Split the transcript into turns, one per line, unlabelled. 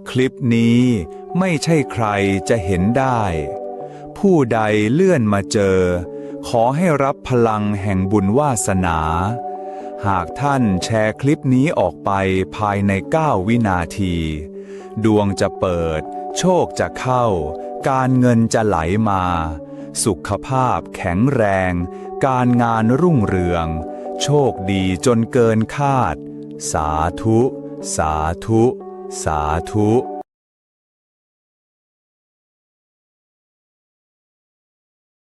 คลิปนี้ไม่ใช่ใครจะเห็นได้ ผู้ใดเลื่อนมาเจอ ขอให้รับพลังแห่งบุญวาสนา หากท่านแชร์คลิปนี้ออกไปภายใน9 วินาที ดวงจะเปิด โชคจะเข้า การเงินจะไหลมา สุขภาพแข็งแรง การงานรุ่งเรือง โชคดีจนเกินคาด สาธุ สาธุ สาธุ